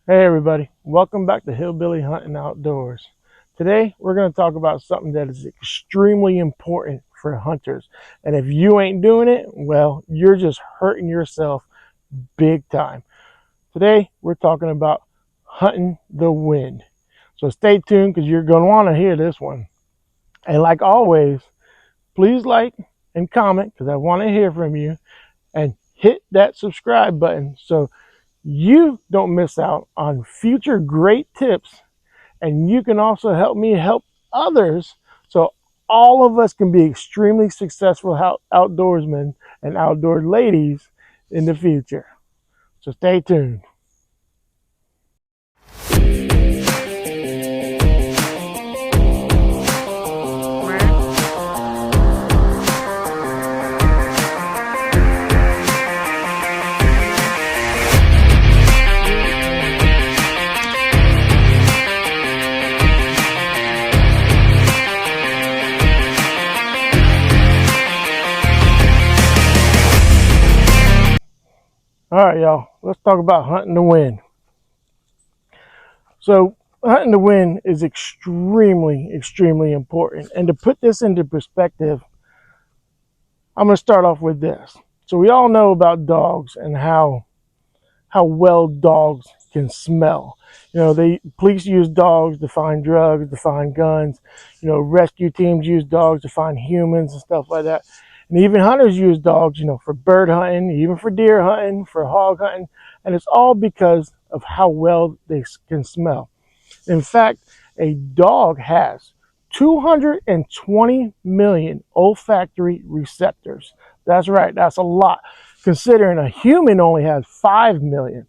Hey everybody, welcome back to Hillbilly Hunting Outdoors. Today we're going to talk about something that is extremely important for hunters. And if you ain't doing it, well, you're just hurting yourself big time. Today we're talking about hunting the wind. So stay tuned because you're going to want to hear this one. And like always, please like and comment because I want to hear from you, and hit that subscribe button so you don't miss out on future great tips, and you can also help me help others so all of us can be extremely successful outdoorsmen and outdoor ladies in the future. So stay tuned. All right, y'all, let's talk about hunting the wind. So hunting the wind is extremely important. And to put this into perspective, I'm going to start off with this. So we all know about dogs and how well dogs can smell. You know, police use dogs to find drugs, to find guns. You know, rescue teams use dogs to find humans and stuff like that. And even hunters use dogs, you know, for bird hunting, even for deer hunting, for hog hunting. And it's all because of how well they can smell. In fact, a dog has 220 million olfactory receptors. That's right, that's a lot, considering a human only has 5 million.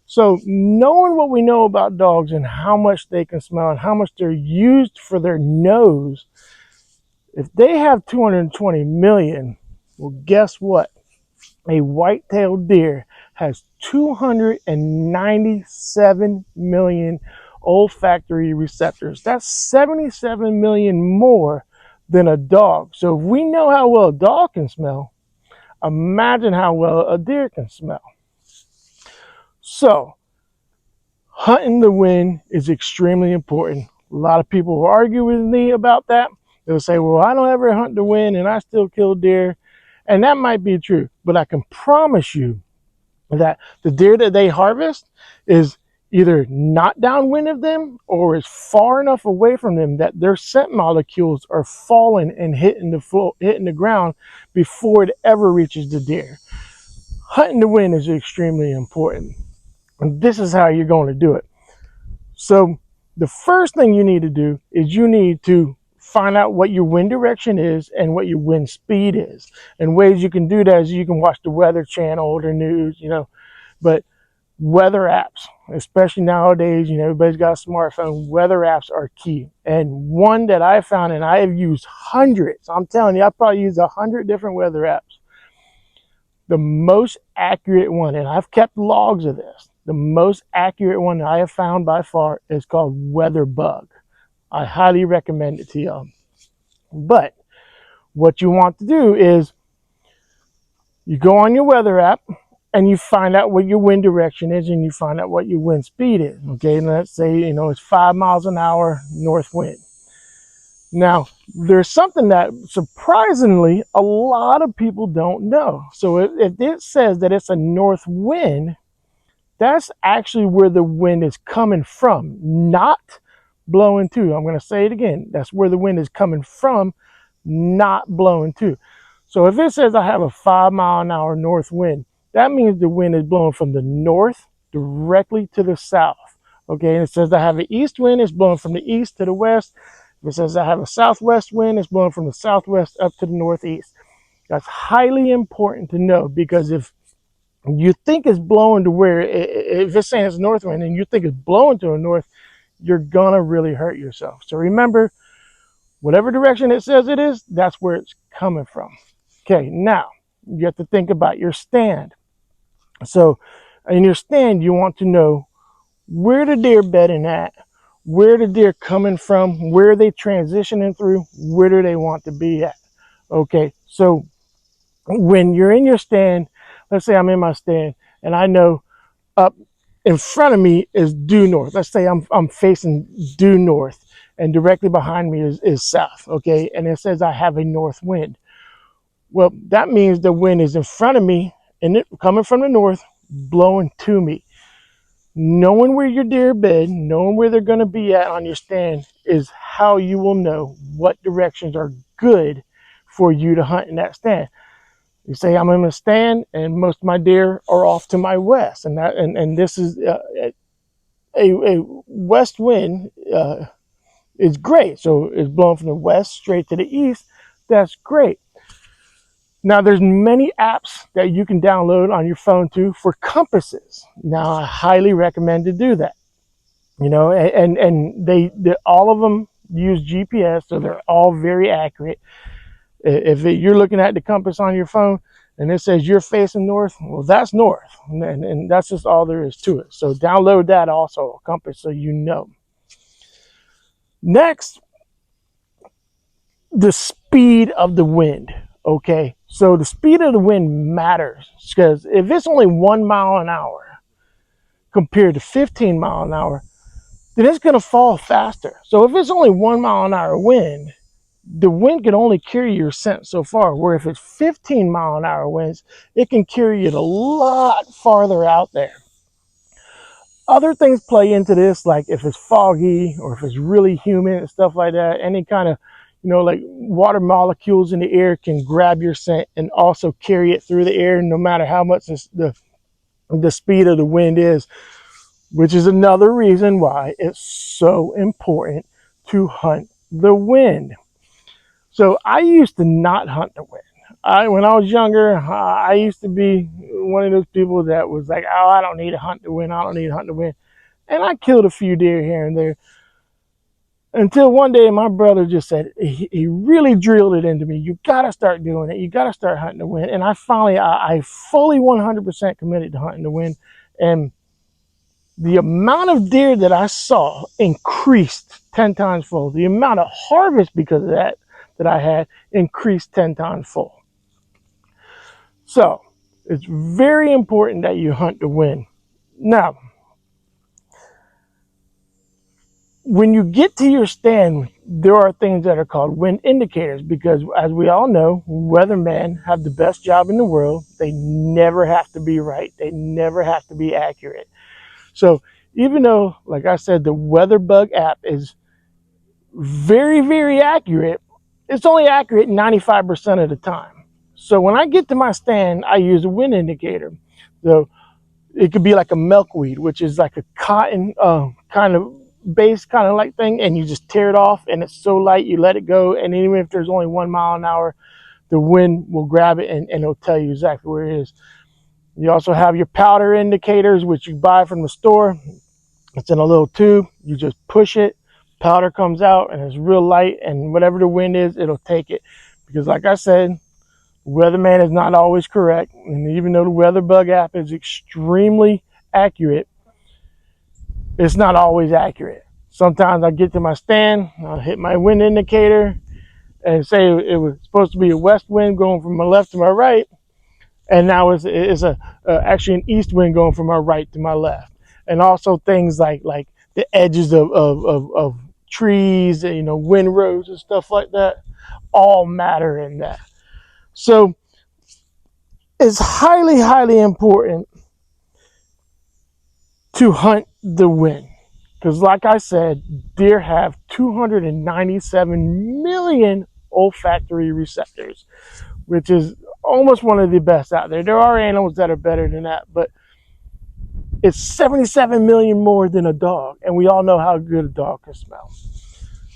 So knowing what we know about dogs and how much they can smell and how much they're used for their nose, if they have 220 million, well, guess what? A white-tailed deer has 297 million olfactory receptors. That's 77 million more than a dog. So if we know how well a dog can smell, imagine how well a deer can smell. So hunting the wind is extremely important. A lot of people will argue with me about that. They'll say, well, I don't ever hunt the wind and I still kill deer. And that might be true, but I can promise you that the deer that they harvest is either not downwind of them or is far enough away from them that their scent molecules are falling and hitting the ground before it ever reaches the deer. Hunting the wind is extremely important, and this is how you're going to do it. So the first thing you need to do is you need to find out what your wind direction is and what your wind speed is. And ways you can do that is you can watch the Weather Channel or the news, you know, but weather apps, especially nowadays, you know, everybody's got a smartphone. Weather apps are key. And one that I found, and I have used hundreds, I'm telling you, I've probably used 100 different weather apps. The most accurate one, and I've kept logs of this, the most accurate one that I have found by far is called WeatherBug. I highly recommend it to you. But what you want to do is you go on your weather app and you find out what your wind direction is and you find out what your wind speed is. Okay, and let's say, you know, it's 5 miles an hour north wind. Now, there's something that surprisingly a lot of people don't know. So if it says that it's a north wind, that's actually where the wind is coming from, not blowing to. I'm going to say it again. That's where the wind is coming from, not blowing to. So if it says I have a 5 mile an hour north wind, that means the wind is blowing from the north directly to the south. Okay, and it says I have an east wind, it's blowing from the east to the west. If it says I have a southwest wind, it's blowing from the southwest up to the northeast. That's highly important to know, because if you think it's blowing to where, if it's saying it's north wind and you think it's blowing to the north, you're gonna really hurt yourself. So remember, whatever direction it says it is, that's where it's coming from. Okay, now you have to think about your stand. So in your stand, you want to know where the deer bedding at, where the deer coming from, where are they transitioning through, where do they want to be at. Okay, so when you're in your stand, let's say I'm in my stand and I know up in front of me is due north. Let's say I'm facing due north, and directly behind me is south, okay? And it says I have a north wind. Well, that means the wind is in front of me and it coming from the north, blowing to me. Knowing where your deer bed, knowing where they're going to be at on your stand is how you will know what directions are good for you to hunt in that stand. You say I'm in a stand and most of my deer are off to my west, and this is a west wind is great. So it's blowing from the west straight to the east. That's great. Now there's many apps that you can download on your phone too for compasses. Now I highly recommend to do that. You know, and they all of them use GPS, so they're all very accurate. If you're looking at the compass on your phone and it says you're facing north, well, that's north, and that's just all there is to it. So download that also, a compass, so you know. Next, the speed of the wind. Okay, so the speed of the wind matters, because if it's only 1 mile an hour compared to 15 mile an hour, then it's going to fall faster. So if it's only 1 mile an hour wind, the wind can only carry your scent so far, where if it's 15 mile an hour winds, it can carry it a lot farther out there. Other things play into this, like if it's foggy or if it's really humid and stuff like that. Any kind of, you know, like water molecules in the air can grab your scent and also carry it through the air, no matter how much the speed of the wind is, which is another reason why it's so important to hunt the wind. So I used to not hunt the wind. When I was younger, I used to be one of those people that was like, oh, I don't need to hunt the wind. I don't need to hunt the wind. And I killed a few deer here and there, until one day my brother just said, he really drilled it into me. You got to start doing it. You got to start hunting the wind. And I fully 100% committed to hunting the wind. And the amount of deer that I saw increased 10 times fold. The amount of harvest because of that I had increased 10 times fold. So it's very important that you hunt the wind. Now, when you get to your stand, there are things that are called wind indicators, because as we all know, weathermen have the best job in the world. They never have to be right. They never have to be accurate. So even though, like I said, the WeatherBug app is very, very accurate, it's only accurate 95% of the time. So when I get to my stand, I use a wind indicator. So it could be like a milkweed, which is like a cotton kind of base kind of like thing, and you just tear it off and it's so light you let it go, and even if there's only 1 mile an hour, the wind will grab it and it'll tell you exactly where it is. You also have your powder indicators, which you buy from the store. It's in a little tube. You just push it, powder comes out, and it's real light, and whatever the wind is, it'll take it. Because like I said, weatherman is not always correct, and even though the WeatherBug app is extremely accurate, it's not always accurate. Sometimes I get to my stand, I'll hit my wind indicator and say it was supposed to be a west wind going from my left to my right, and now it's actually an east wind going from my right to my left. And also things like the edges of trees, you know, windrows and stuff like that, all matter in that. So it's highly, highly important to hunt the wind, because like I said, deer have 297 million olfactory receptors, which is almost one of the best out there. There are animals that are better than that, but it's 77 million more than a dog, and we all know how good a dog can smell.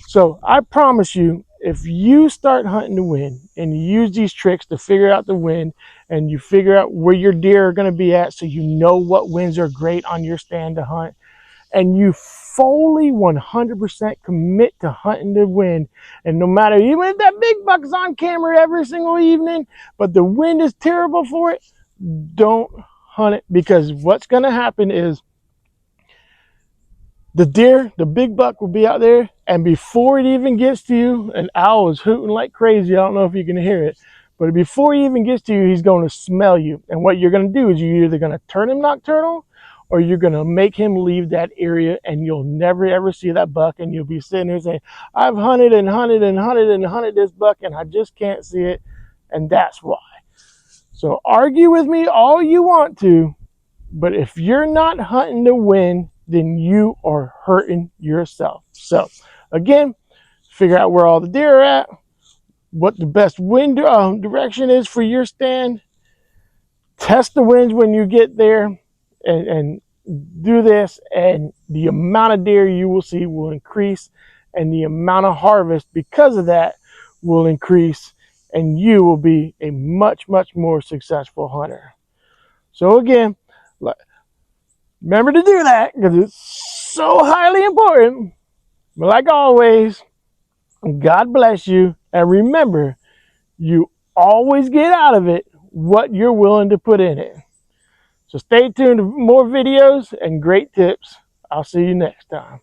So I promise you, if you start hunting the wind and you use these tricks to figure out the wind, and you figure out where your deer are going to be at, so you know what winds are great on your stand to hunt, and you fully 100% commit to hunting the wind, and no matter, even if that big buck's on camera every single evening, but the wind is terrible for it, don't hunt it. Because what's going to happen is the deer, the big buck, will be out there, and before it even gets to you, an owl is hooting like crazy. I don't know if you can hear it, but before he even gets to you, he's going to smell you. And what you're going to do is you're either going to turn him nocturnal, or you're going to make him leave that area and you'll never ever see that buck, and you'll be sitting there saying, I've hunted and hunted and hunted and hunted this buck and I just can't see it, and that's why. So argue with me all you want to, but if you're not hunting to win, then you are hurting yourself. So again, figure out where all the deer are at, what the best wind direction is for your stand. Test the winds when you get there, and do this, and the amount of deer you will see will increase, and the amount of harvest because of that will increase, and you will be a much, much more successful hunter. So again, remember to do that because it's so highly important. But like always, God bless you, and remember, you always get out of it what you're willing to put in it. So stay tuned to more videos and great tips. I'll see you next time.